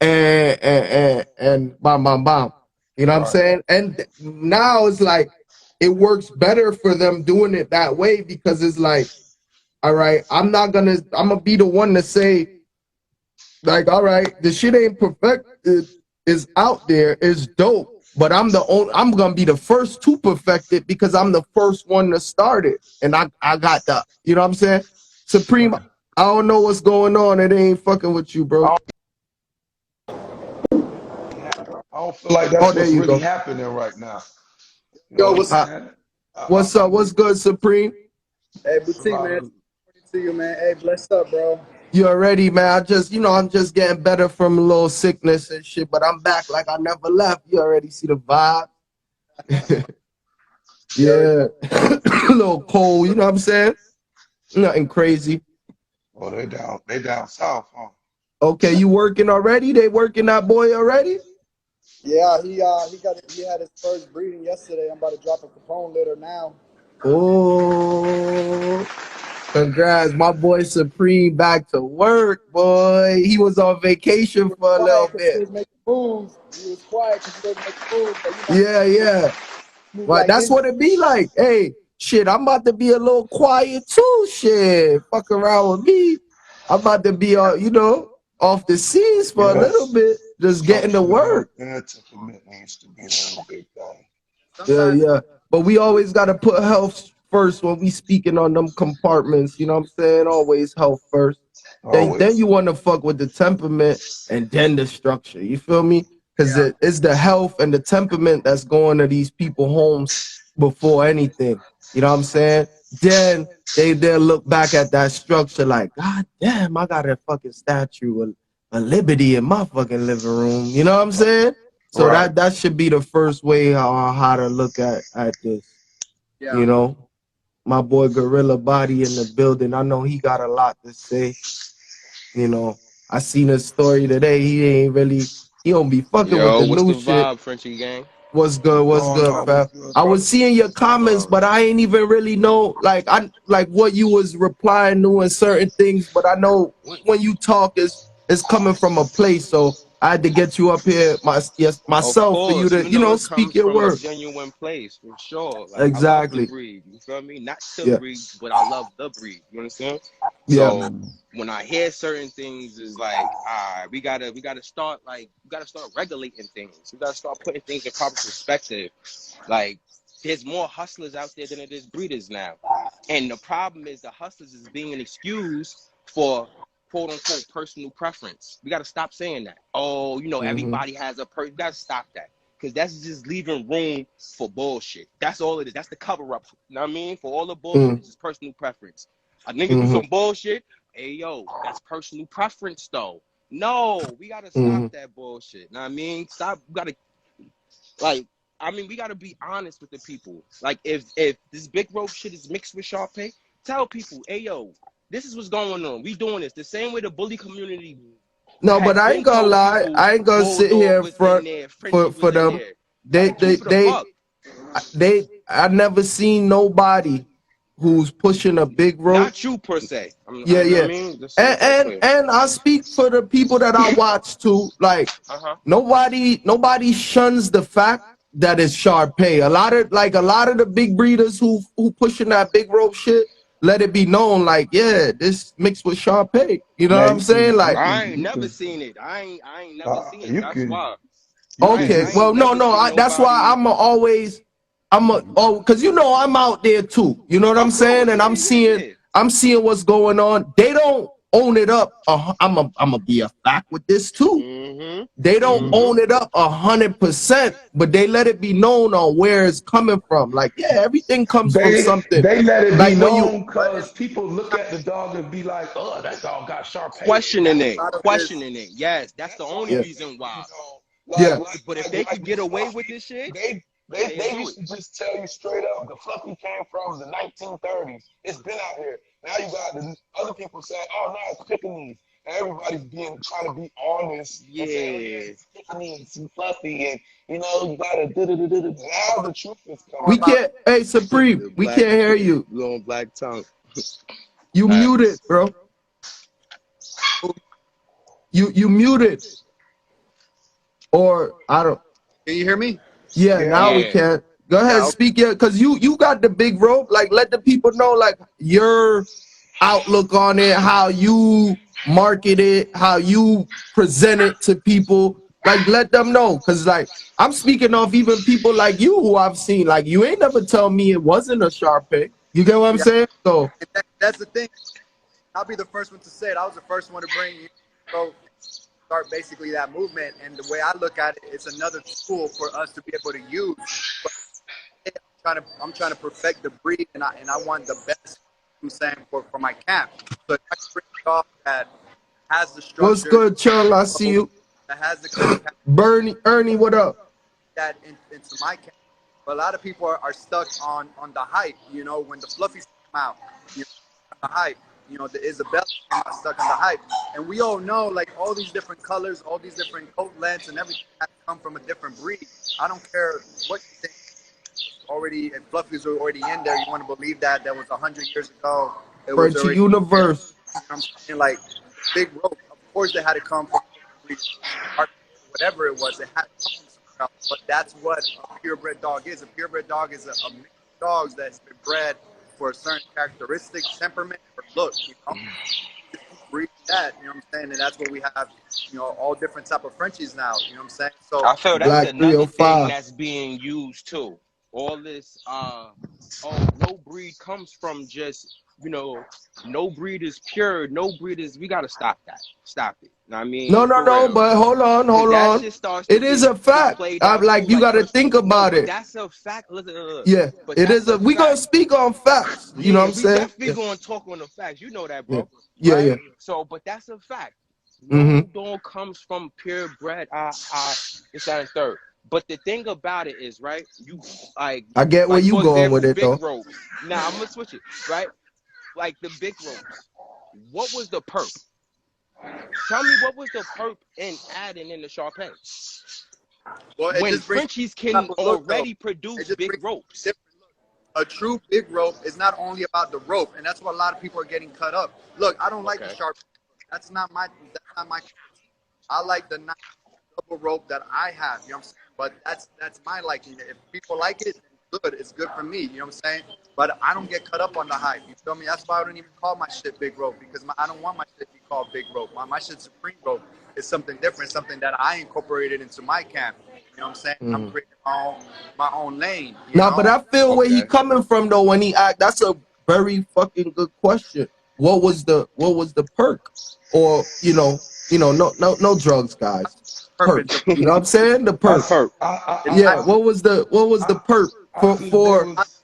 and bam bam bam. You know what I'm Right. saying? And now it's like it works better for them doing it that way because it's like, all right, I'm gonna be the one to say like, all right, the shit ain't perfected, is out there, is dope. But I'm gonna be the first to perfect it because I'm the first one to start it. And I got that. You know what I'm saying? Supreme, Right. I don't know what's going on. It ain't fucking with you, bro. I don't feel like Oh, that's there what's you really go. happening right now. You know Yo, what I'm what's saying? What's up? What's good, Supreme? hey It's a boutique lot man? of To you, man. Hey, blessed up, bro. You already, man. I'm just getting better from a little sickness and shit, but I'm back like I never left. You already see the vibe. You already Yeah. A little cold, you know what I'm saying? Nothing crazy. oh they down south, huh? Okay, you working already? They working that boy already? yeah, he had his first breeding yesterday. I'm about to drop a Capone litter now. Oh, congrats. My boy Supreme back to work, boy. He was on He vacation was for a little quiet because he bit. was making moves. He was quiet because he was making moves. But Yeah. move But like that's ninja. what it be like. Hey, shit, I'm about to be a little quiet too. Shit, fuck around with me. I'm about to be, off the scenes for a little Yes. bit, just getting to Social health work. and temperament needs to be a big thing. Sometimes Yeah. But we always got to put health first when we speaking on them compartments. You know what I'm saying? Always health first. Then you Always. want to fuck with the temperament and then the structure. You feel me? Because yeah, it's the health and the temperament that's going to these people homes before anything. You know what I'm saying? Then they'll look back at that structure like, God damn, I got a fucking statue of liberty in my fucking living room. You know what I'm saying? So Right. that should be the first way how to look at this. yeah. You know, my boy Gorilla Body in the building. I know he got a lot to say. You know. I seen a story today. He don't be fucking with Yo, the what's new the shit. vibe, Frenchie gang? What's good? What's What's going good, on? fam? What's good, I bro? was seeing your comments, Love. but I ain't even really know like what you was replying to and certain things. But I know when you talk is coming from a place, so I had to get you up here Of myself for you course, to you know it speak comes your from a word. genuine place for sure. Like I love the Exactly. breed. You feel me? Not to Yeah. breed, but I love the breed. You understand? Yeah. So when I hear certain things, is like, we gotta start regulating things. We gotta start putting things in proper perspective. Like there's more hustlers out there than it is breeders now. And the problem is the hustlers is being an excuse for quote unquote personal preference. We got to stop saying that. Oh, Mm-hmm. everybody has a You got to stop that because that's just leaving room for bullshit. That's all it is. That's the cover up. You know what I mean? For all the bullshit, it's just personal preference. A nigga do Mm-hmm. some bullshit. Hey, yo, that's personal preference though. No, we got to stop Mm-hmm. that bullshit. You know what I mean? Stop. We got to, like, we gotta be honest with the people. Like, if this big rope shit is mixed with Sharpay, tell people, hey yo, this is what's going on. We doing this the same way the bully community No, but has I been ain't gonna told lie. people I ain't gonna sit Bulldog here in was in front there, Frenchie for was in them. there. They Like, they keep it a they buck. I never seen nobody who's pushing a big rope. Not you per se. Yeah, You know what I yeah. mean? Just to And make that and clear. and I speak for the people that I watch too. Like Uh-huh. nobody shuns the fact that it's Sharpay. A lot of the big breeders who pushing that big rope shit, let it be known like, yeah, this mixed with Sharpay. You know what Man, I'm saying? Like, I ain't never seen it. I ain't never seen it. you That's could, why. you could okay, I just, ain't well, no, never no, seen that's why nobody. because I'm out there too. You know what I'm Of saying? course, And yeah, yeah, yeah. I'm seeing what's going on. They don't own it up. I'm gonna be a fact with this too. They Mm-hmm. don't Mm-hmm. own it up 100%, but they let it be known on where it's coming from. Like, yeah, everything comes from something. they let it be Like when you, known because people look at the dog and be like, oh, that dog got sharp hair, and Questioning that's it, why. questioning it. Yes, that's the That's only why yeah, it's reason you why. know, yeah. But if they like could the get away with fluffy, this shit, they they'll do used it. to just tell you straight up the fluffy came from the 1930s. It's been out here. Now you got the other people saying, oh no, it's Pekingese. And everybody's being trying to be honest and say, oh yeah, Yeah. it's Pekingese and fluffy and you gotta do. Now the truth is We coming out. can't. Hey, Supreme, The we black can't hear you. long black tongue. You muted, Facts. bro. You muted, or I don't. Can you hear me? Yeah, Yeah. now we Yeah. can. Go ahead, Yeah. speak it, cause you got the big rope. Like, let the people know like your outlook on it, how you market it, how you present it to people. Like, let them know, cause like I'm speaking off even people like you who I've seen. Like, you ain't never tell me it wasn't a sharp pick. You get what I'm Yeah. saying? So And that's the thing. I'll be the first one to say it. I was the first one to bring so start basically that movement. And the way I look at it, it's another tool for us to be able to use. But I'm trying to perfect the breed, and I want the best. I'm saying for my camp. So if I can bring a dog that has the what's structure, good, Chill? I see you. that has the clear path, Ernie, what up? that into my camp. But a lot of people are stuck on the hype. When the fluffies come out, the hype. The Isabella came out stuck on the hype, and we all know like all these different colors, all these different coat lengths, and everything has come from a different breed. I don't care what you think. Already, and fluffies are already in there. You want to believe that was 100 years ago. It was Frenchie already here. Universe. I'm saying like big rope. Of course, they had to come from breed, whatever it was. It had to come from somewhere else. But that's what a purebred dog is. A purebred dog is a mix of dogs that's been bred for a certain characteristic, temperament, or look. Breed that. You know what I'm saying? And that's what we have. All different type of Frenchies now. You know what I'm saying? So I feel that's Black another thing 305. that's being used too. All this oh, no breed comes from just, no breed is pure, no breed is, we gotta stop that. Stop it. Know what I No, mean? no, For no, real. but hold on, Cause hold that on. shit starts to It is a get fact. played I'm out too, like, you like got to personal. think No, about but it. that's a fact. Listen, Yeah, but it that's is a. a We gonna fact. speak on facts. You know what Yeah, I'm we saying? definitely Yeah, gonna talk on the facts. You know that, yeah, bro. yeah, Right? yeah. So, but that's a fact. Mm-hmm. No dog comes from purebred. It's that and third. But the thing about it is, right? You like, I get where you for going with example, it big though. ropes. Now I'm gonna switch it, right? Like the big ropes. What was the perp? Tell me what was the perp in adding in the Sharpay Well, it when just brings Frenchies can up a look though. already produce It just big brings ropes. different look. A true big rope is not only about the rope, and that's what a lot of people are getting cut up. Look, I don't like the Okay. sharp. That's not my. I like the nice double rope that I have. You know what I'm saying? But that's my liking. If people like it, then good. It's good for me. You know what I'm saying? But I don't get cut up on the hype. You feel me? That's why I don't even call my shit big rope because I don't want my shit to be called big rope. My shit supreme rope is something different, something that I incorporated into my camp. You know what I'm saying? I'm creating my own lane. You Now, know? but I feel where he Okay. coming from though when he act. That's a very fucking good question. What was the perk? Or no drugs, guys. Purpose. Perk. You know what I'm saying? The A perk. perp. It's Yeah. not. What was the perk I for think they for was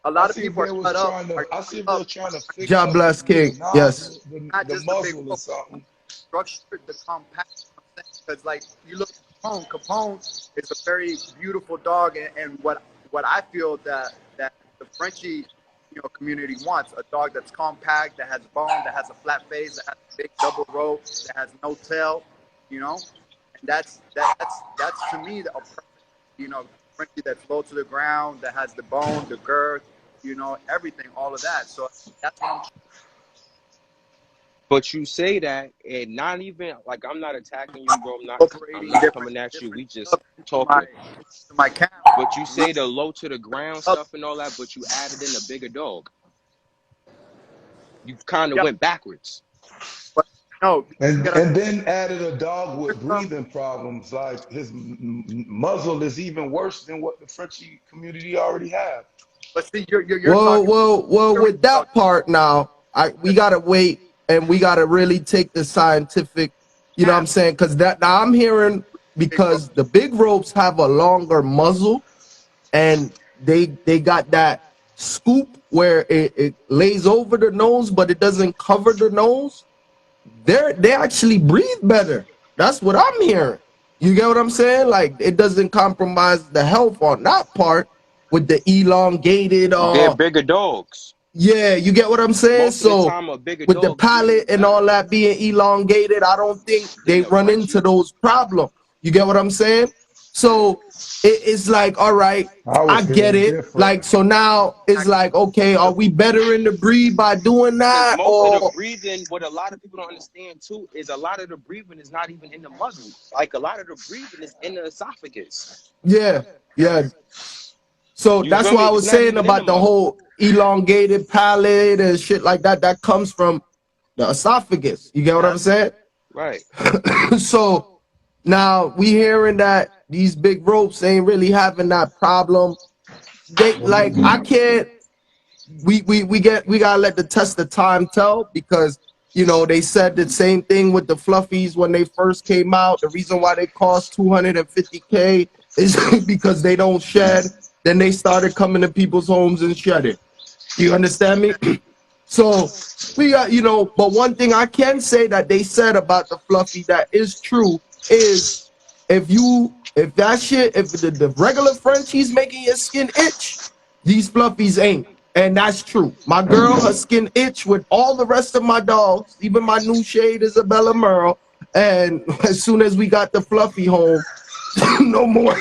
A I lot of see if people they are was cut up. trying to Are I cut see if they up. were trying to fix God up bless the King? Yes. nozzle, Not the just the big muzzle or rope. something. Structured, the compact. Because like you look at Capone. Capone is a very beautiful dog, and what I feel that the Frenchie community wants a dog that's compact, that has bone, that has a flat face, that has a big double row, that has no tail, and that's to me a perfect Frenchie that's low to the ground, that has the bone, the girth, everything, all of that. So that's what I'm But you say that, and not even like I'm not attacking you, bro. I'm incorporating not different coming at you. different We just stuff talking. into my camp. But you say the low to the ground Up, stuff and all that, but you added in a bigger dog. You kind of yeah, went backwards. but no, And you gotta and then added a dog with some. breathing problems. Like his muzzle is even worse than what the Frenchie community already have. But see, you're Well, talking well, well. theory, With though. that part now, we gotta wait and we gotta really take the scientific. You know what I'm Camp, saying? Because that now I'm hearing big rope. because the big ropes have a longer muzzle and they got that scoop where it lays over the nose, but it doesn't cover the nose. They actually breathe better. That's what I'm hearing. You get what I'm saying? Like it doesn't compromise the health on that part with the elongated They're bigger dogs. yeah, you get what I'm saying? Most of the So time, a bigger with the dog palate breathes and all better that being elongated, I don't think than they the run into Frenchie. those problems. You get what I'm saying? So it's like, all right, I I was get hearing it. different. Like, so now it's like, okay, are we better in the breed by doing Because that? most of the Or breathing, what a lot of people don't understand too, is a lot of the breathing is not even in the muzzle. Like a lot of the breathing is in the esophagus. yeah, yeah. So You that's feel why me? I It's was not saying even in the about the muzzle. whole elongated palate and shit like that. That comes from the esophagus. You get what I'm That's saying? Right. So now we hearing that these big ropes ain't really having that problem. They like I can't we gotta let the test of time tell because they said the same thing with the fluffies when they first came out. The reason why they cost 250K is because they don't shed. Then they started coming to people's homes and shedding. You understand me? So we got, but one thing I can say that they said about the fluffy that is true is if that shit, if the regular Frenchie's making your skin itch, these fluffies ain't. And that's true. My girl, her skin itch with all the rest of my dogs, even my new shade Isabella Merle. And as soon as we got the fluffy home, no more.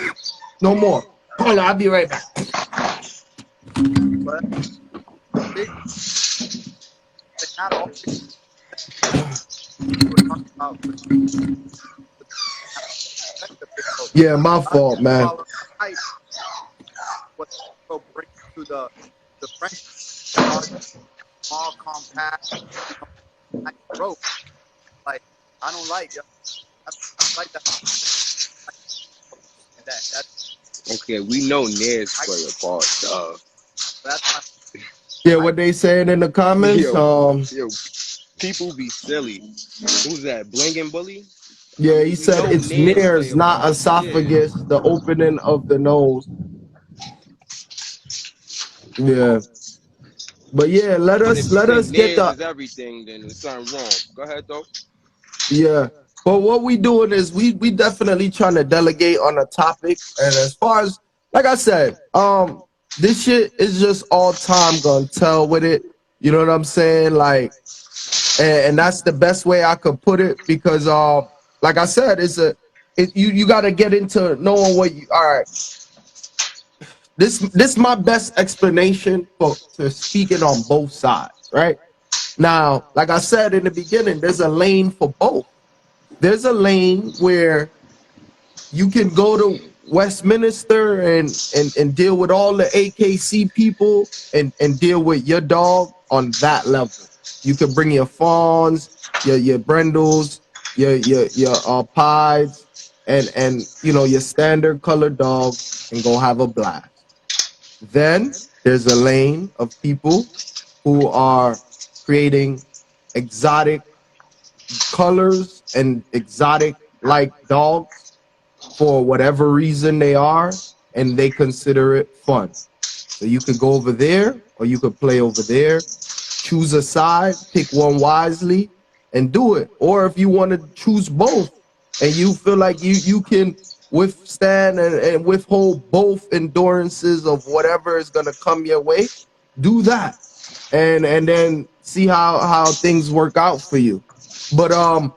No more. Hold on, I'll be right back. but big, like not all big people talk about respect the big rope. Yeah, my A lot of fault, people man. follow the hype. What the rope brings to the French dog, small, compact, nice rope. Like I don't like I don't like that. That's Okay, we know Ned's I play a part. that's my Yeah, I what they saying in the comments? Yo, yo, people be silly. Who's that? Bling and Bully? I Yeah, he mean, we said know it's Ned's play nears, a not part. Yeah. esophagus, the opening of the nose. Yeah. But yeah, let But us if you let think us get Ned's the is everything, then there's something wrong. Go ahead, though. yeah. But what we doing is we definitely trying to delegate on a topic. And as far as like I said, this shit is just all time gonna tell with it. You know what I'm saying? Like and that's the best way I could put it because like I said, you got to get into knowing what you all right. This my best explanation for to speaking on both sides, right? Now, like I said in the beginning, there's a lane for both. There's a lane where you can go to Westminster and deal with all the AKC people and deal with your dog on that level. You can bring your fawns, your brindles, your pies, and you know your standard colored dogs and go have a blast. Then there's a lane of people who are creating exotic colors and exotic like dogs for whatever reason they are, and they consider it fun. So you could go over there or you could play over there, choose a side, pick one wisely and do it. Or if you want to choose both and you feel like you can withstand and withhold both endurances of whatever is going to come your way, do that. And then see how things work out for you. But I'm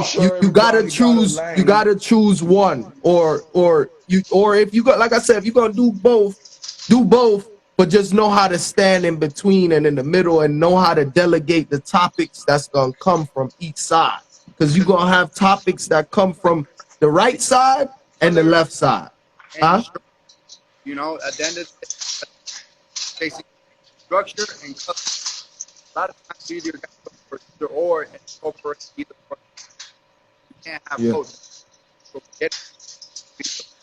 sure you gotta everybody got a choose lane. one or if you got like I said, if you're gonna do both, but just know how to stand in between and in the middle and know how to delegate the topics that's gonna come from each side. Because you're gonna have topics that come from the right side and the left side. Huh? You know, at the end of the day, basically structure and color. A lot of times you either got to go for either or and go for either or. You can't have both. So get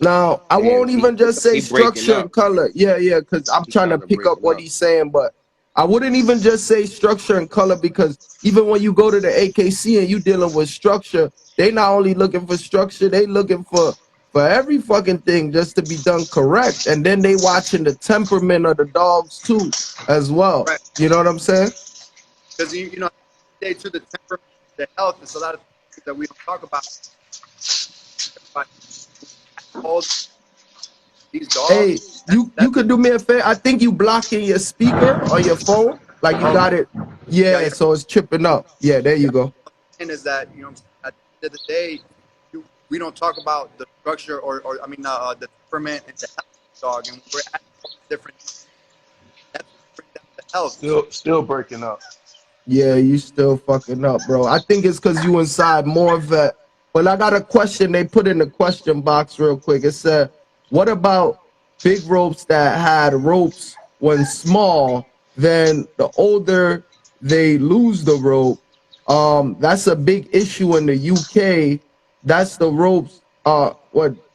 Now, I Damn, won't even just say he breaking structure up. and color. Yeah, because I'm He trying to kinda pick up breaking what up. he's saying, but I wouldn't even just say structure and color because even when you go to the AKC and you dealing with structure, they not only looking for structure, they looking for every fucking thing just to be done correct. And then they watching the temperament of the dogs too, as well. right. You know what I'm saying? Because you know, day to the temperament, the health, there's a lot of things that we don't talk about. All these dogs. Hey, you could do me a favor. I think you blocking your speaker on your phone. Like you got it. Yeah, Yeah, so it's tripping up. Yeah, there you go. and is that you know at the end of the day, we don't talk about the structure or I mean the temperament and the health of the dog, and we're at all different. That's bring down the health. Still breaking up. Yeah, you still fucking up, bro. I think it's because you inside more of that. But I got a question. They put in the question box real quick. It said, what about big ropes that had ropes when small? Then the older they lose the rope. That's a big issue in the UK. That's the ropes.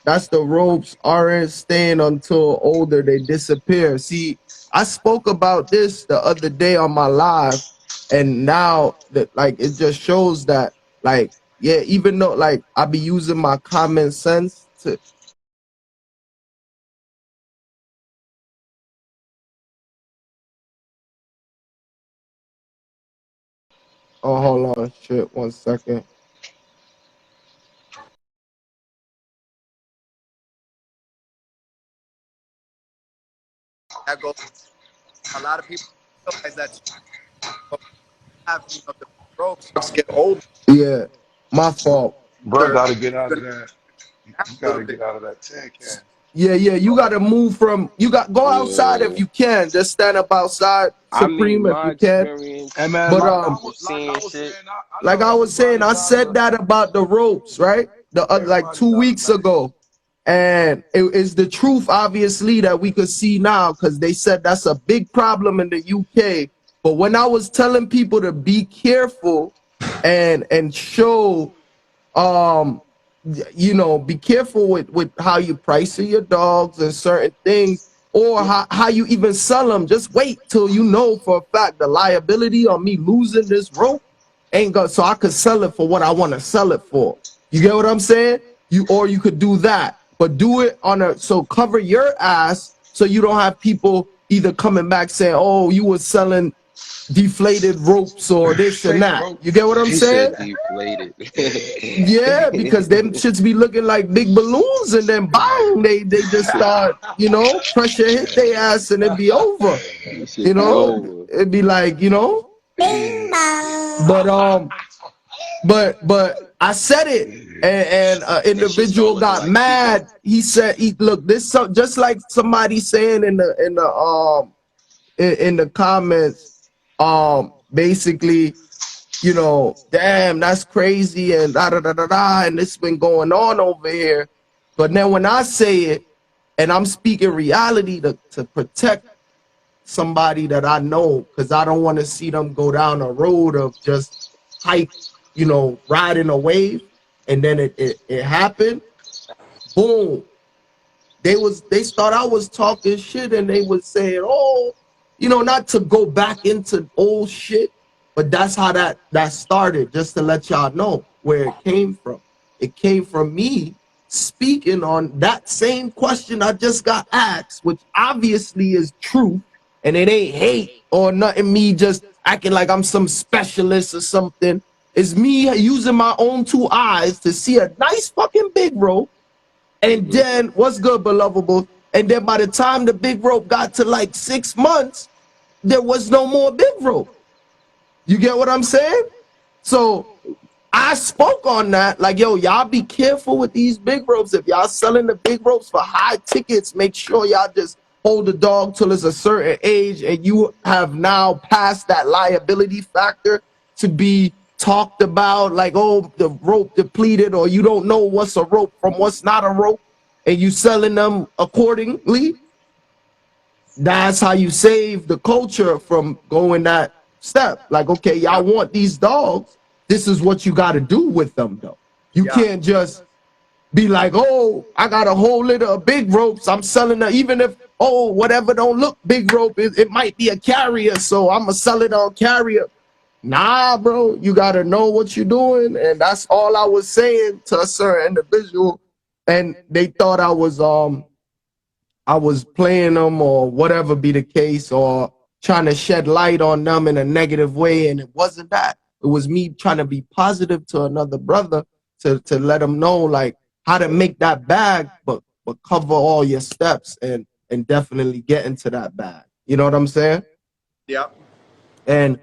That's the ropes aren't staying until older they disappear. See, I spoke about this the other day on my live, and now that like it just shows that like yeah, even though like I be using my common sense to oh hold on shit 1 second. That goes. A lot of people realize that have the ropes get old. Yeah, my fault. Bro, They're gotta get out of that. You a gotta little get bit. out of that tin can. Yeah, you gotta move from go outside if Yeah. you can. Just stand up outside, I mean, Supreme, if my you can. experience Hey man, But with seeing shit. I like know I was saying, everybody I got said that about the ropes, right? The like everybody 2 weeks got a lane. ago, and it is the truth, obviously, that we could see now because they said that's a big problem in the UK. But when I was telling people to be careful and show you know, be careful with how you price your dogs and certain things, or how you even sell them. Just wait till you know for a fact the liability on me losing this rope ain't gonna, so I could sell it for what I want to sell it for. You get what I'm saying? You could do that, but do it on a so cover your ass so you don't have people either coming back saying, "Oh, you were selling deflated ropes or this and Fake that." You ropes. get what I'm He saying? said deflated. Yeah, because them shits be looking like big balloons, and then bang, they just start, you know, pressure hit their ass, and it be over. This You should be know, over. it'd be like, you know. But but I said it, and an That shit start individual looking got like Tico. mad. He said, "Look, this just like somebody saying in the comments, basically, you know, damn, that's crazy, and da da da da da, and it's been going on over here." But then when I say it, and I'm speaking reality to protect somebody that I know, because I don't want to see them go down a road of just hype, you know, riding a wave, and then it happened. Boom. They thought I was talking shit, and they was saying, oh, you know, not to go back into old shit, but that's how that started, just to let y'all know where it came from. It came from me speaking on that same question I just got asked, which obviously is true, and it ain't hate or nothing, me just acting like I'm some specialist or something. It's me using my own two eyes to see a nice fucking big rope. And then what's good, belovable? And then by the time the big rope got to like 6 months, there was no more big rope. You get what I'm saying? So I spoke on that, like, yo, y'all be careful with these big ropes. If y'all selling the big ropes for high tickets, make sure y'all just hold the dog till it's a certain age, and you have now passed that liability factor to be talked about, like, oh, the rope depleted, or you don't know what's a rope from what's not a rope, and you selling them accordingly. That's how you save the culture from going that step. Like, okay, y'all want these dogs, this is what you got to do with them, though. You can't just be like, oh, I got a whole litter of big ropes, I'm selling them, even if, oh, whatever don't look big rope, it might be a carrier, so I'm gonna sell it on carrier. Nah, bro, you got to know what you're doing, and that's all I was saying to a certain individual, and they thought I was playing them or whatever be the case, or trying to shed light on them in a negative way, and it wasn't that. It was me trying to be positive to another brother to let him know, like, how to make that bag, but cover all your steps and definitely get into that bag. You know what I'm saying? Yeah. And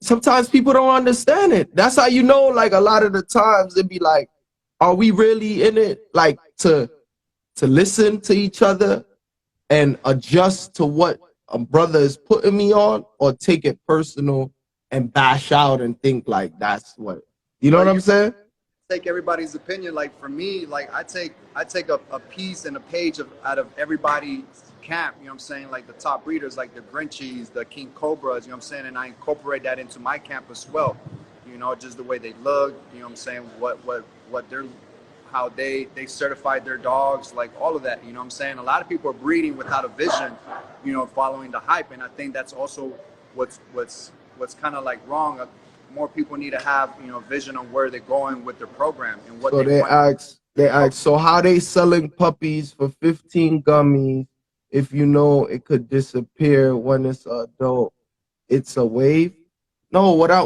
sometimes people don't understand it. That's how you know, like, a lot of the times it'd be like, are we really in it, like, to listen to each other and adjust to what a brother is putting me on, or take it personal and bash out and think like that's what, you know what I'm saying? Take everybody's opinion. Like for me, like I take a piece and a page of out of everybody's camp, you know what I'm saying? Like the top breeders, like the Grinchies, the King Cobras, you know what I'm saying? And I incorporate that into my camp as well. You know, just the way they look, you know what I'm saying? What they're, how they certified their dogs, like all of that, you know what I'm saying? A lot of people are breeding without a vision, you know, following the hype. And I think that's also what's kind of like wrong. More people need to have, you know, vision on where they're going with their program and what So they want. they ask, so how they selling puppies for 15 gummies if you know it could disappear when it's an adult? It's a wave? No, what a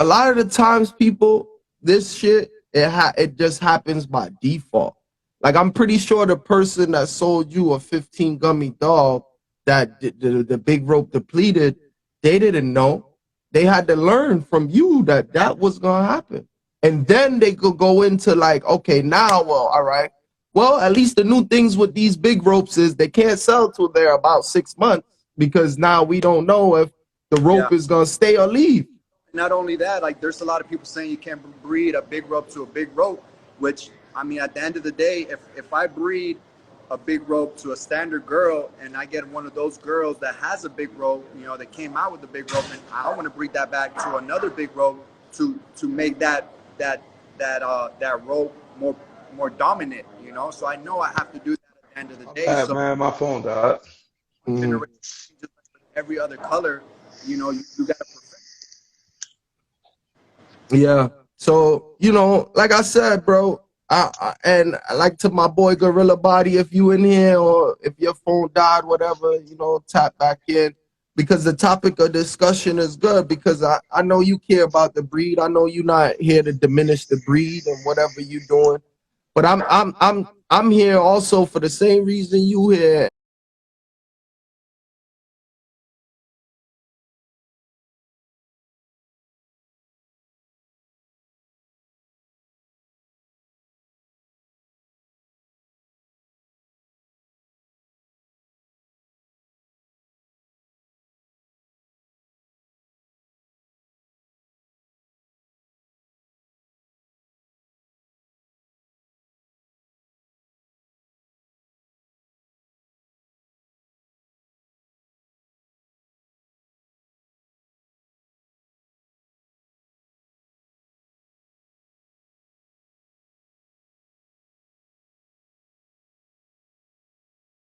lot of the times, people, this shit, it just happens by default. Like, I'm pretty sure the person that sold you a 15 gummy dog that the big rope depleted, they didn't know. They had to learn from you that that was gonna happen, and then they could go into like, okay, now, well, all right, well, at least the new things with these big ropes is they can't sell till they're about 6 months, because now we don't know if the rope is gonna stay or leave. Not only that, like there's a lot of people saying you can't breed a big rope to a big rope, which I mean, at the end of the day, if I breed a big rope to a standard girl and I get one of those girls that has a big rope, you know, that came out with a big rope, and I want to breed that back to another big rope to make that rope more dominant, you know. So I know I have to do that at the end of the day. So Man, my phone died. just like every other color, you know, you got to perfect. Yeah. So, you know, like I said, bro, and like to my boy Gorilla Body, if you in here or if your phone died, whatever, you know, tap back in, because the topic of discussion is good, because I know you care about the breed. I know you're not here to diminish the breed and whatever you're doing, but I'm here also for the same reason you here.